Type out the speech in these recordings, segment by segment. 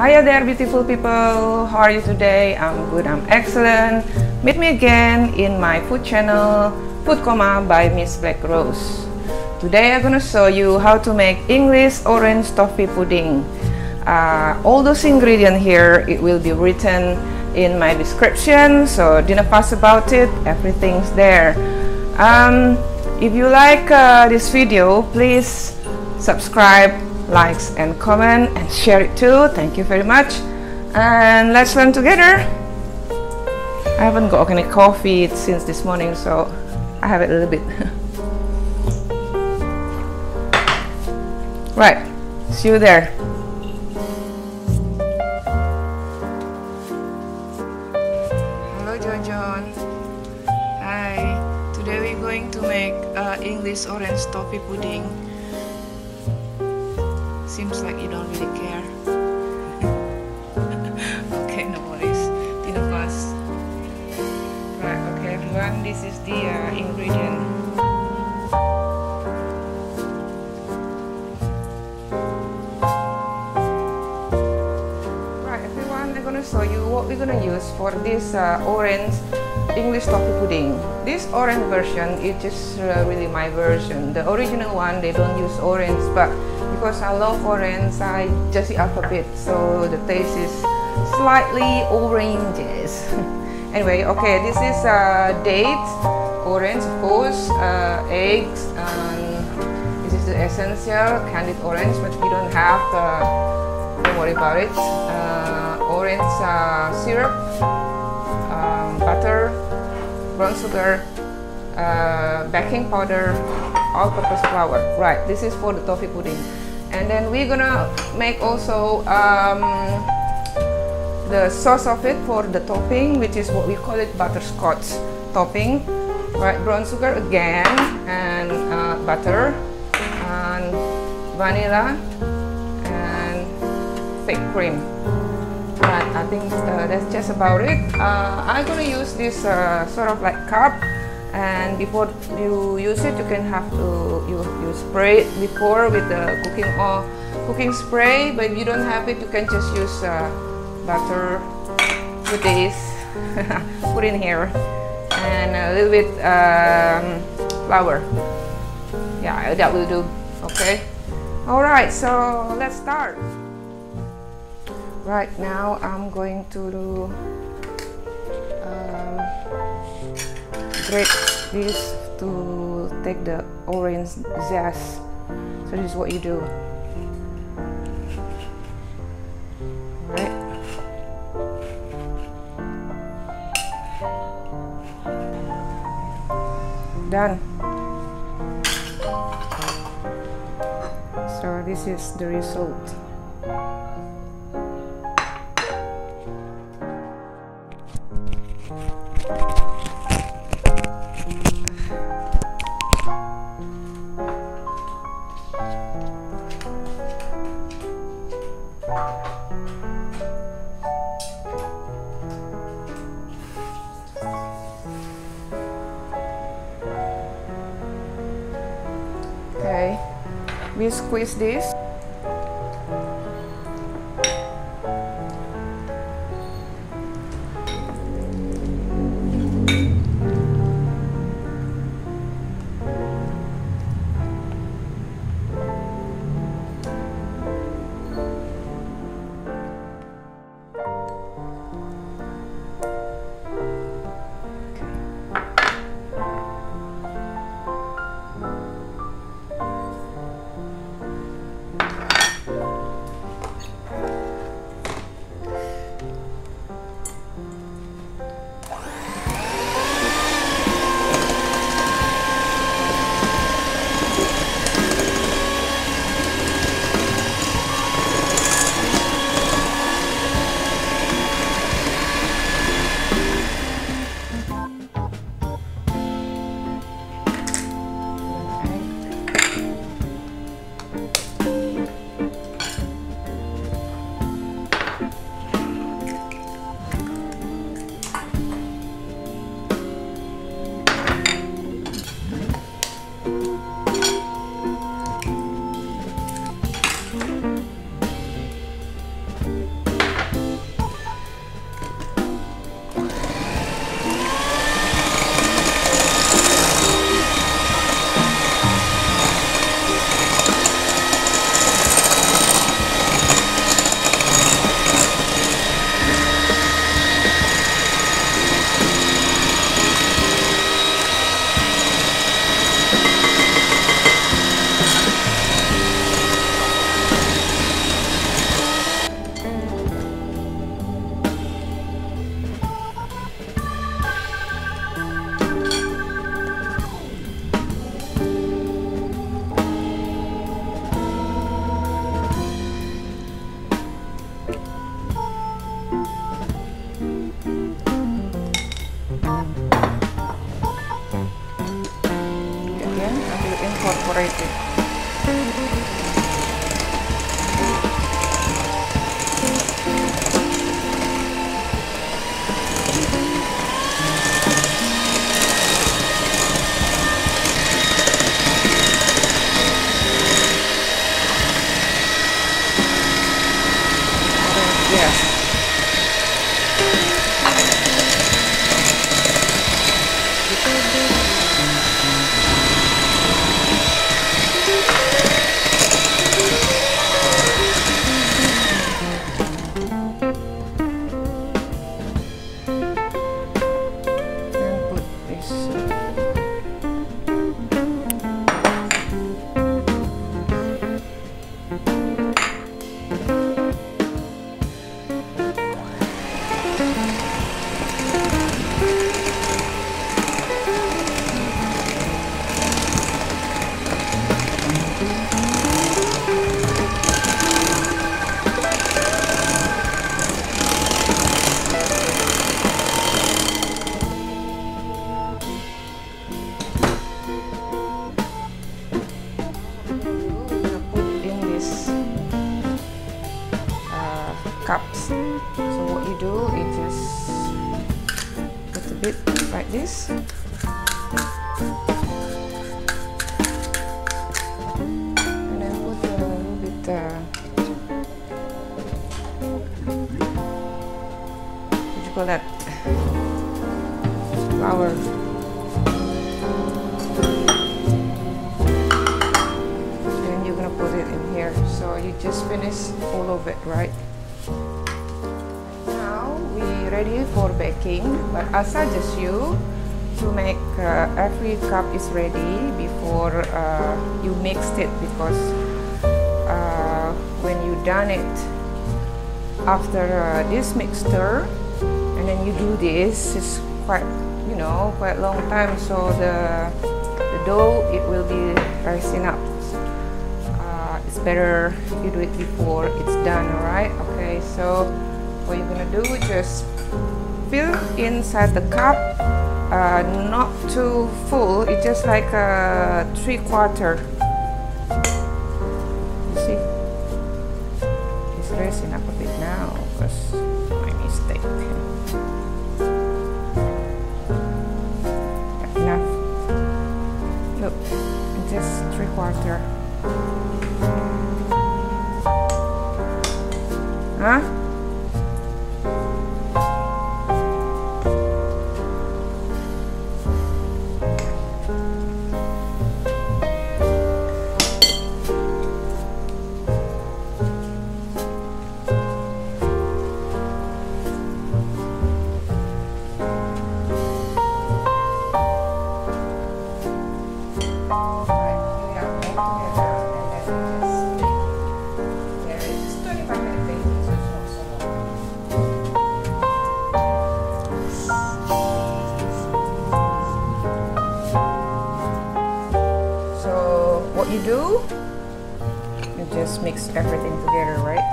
Hiya there, beautiful people. How are you today? I'm good, I'm excellent. Meet me again in my food channel, Food Coma by Miss Black Rose. Today I'm gonna show you how to make English orange toffee pudding. All those ingredients here, it will be written in my description, so don't fuss about it, everything's there. If you like this video, please subscribe, likes and comment and share it too. Thank you very much, and let's learn together. I haven't got any coffee since this morning, so I have it a little bit. Right, see you there. Hello John. Hi, today we're going to make English orange toffee pudding. Seems like you don't really care. Okay, no worries. Tina fast. Right, okay everyone, this is the ingredient. Right everyone, I'm gonna show you what we're gonna use for this orange English toffee pudding. This orange version is just really my version. The original one, they don't use orange, but because I love orange, I just eat alphabet, so the taste is slightly oranges. Anyway, okay, this is dates, orange of course, eggs, and this is the essential candied orange, but you don't have, don't worry about it. Orange syrup, butter, brown sugar, baking powder, all-purpose flour. Right, this is for the toffee pudding. And then we're gonna make also the sauce of it for the topping, which is what we call it butterscotch topping. Right, brown sugar again, and butter, and vanilla, and fake cream. Right, I think that's just about it. I'm gonna use this sort of like cup. And before you use it, you can have to you spray it before with the cooking spray. But if you don't have it, you can just use butter with this. Put in here, and a little bit flour. Yeah, that will do. Okay. All right. So let's start. Right now, I'm going to do. Grate this to take the orange zest. So this is what you do. Alright. Done. So this is the result. Okay, we squeeze this. cups. So what you do is just put a bit like this. And then put a little bit what do you call that? Flour. Put it in here. So you just finish all of it, right? Now we ready for baking, but I suggest you to make every cup is ready before you mixed it, because when you done it after this mixture and then you do this, it's quite, you know, quite long time, so the dough, it will be rising up. It's better you do it before it's done, alright? Okay, so what you're gonna do, just fill inside the cup, not too full, it's just like a 3/4. You see? It's raising up a bit now, because my mistake. Enough. Look, just 3/4. Huh? You do, you just mix everything together, right?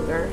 Sugar,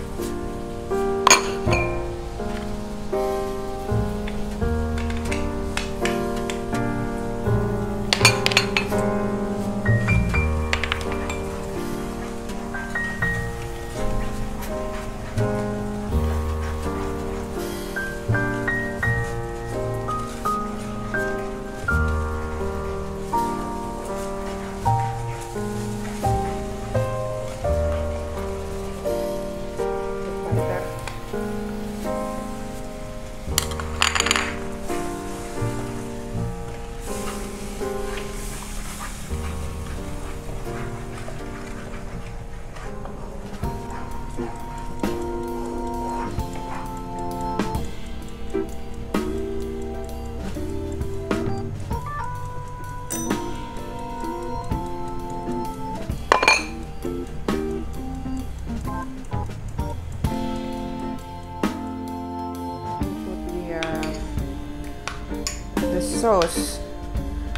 the sauce,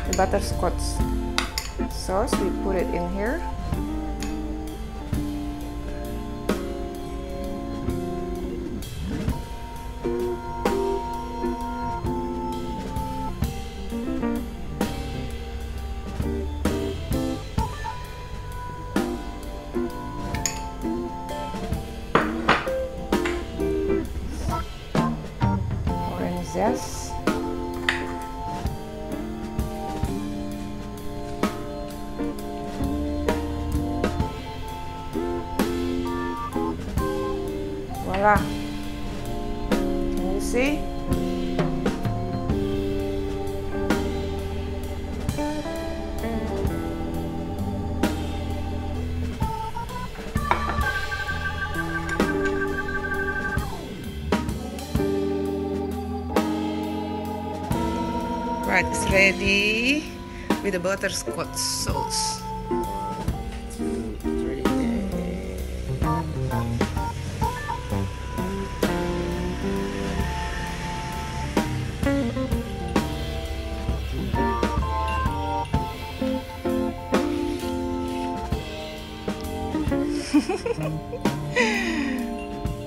the butterscotch sauce, we put it in here. Orange zest. Voila. Can you see? Right, it's ready with the butterscotch sauce.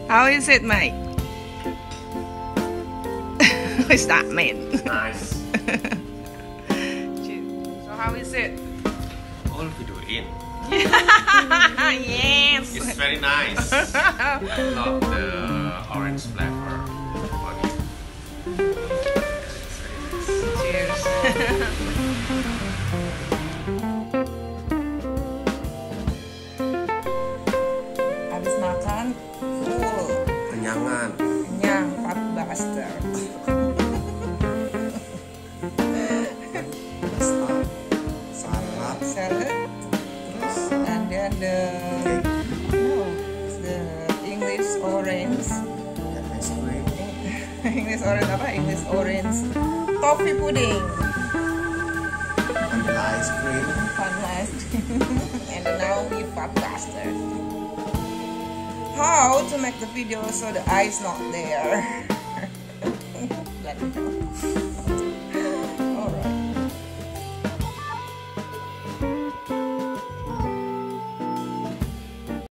How is it, Mike? What's that mean? Nice. So how is it? All video in. Yes. It's very nice. I love the orange flavor on it. Cheers. Habis makan, full. Kenyangan. Kenyang, buster. Salad. And then the English orange. English orange apa? English orange toffee pudding. Vanilla ice cream. Vanilla ice cream. And now we pop custard. How to make the video so the ice not there? Let me know.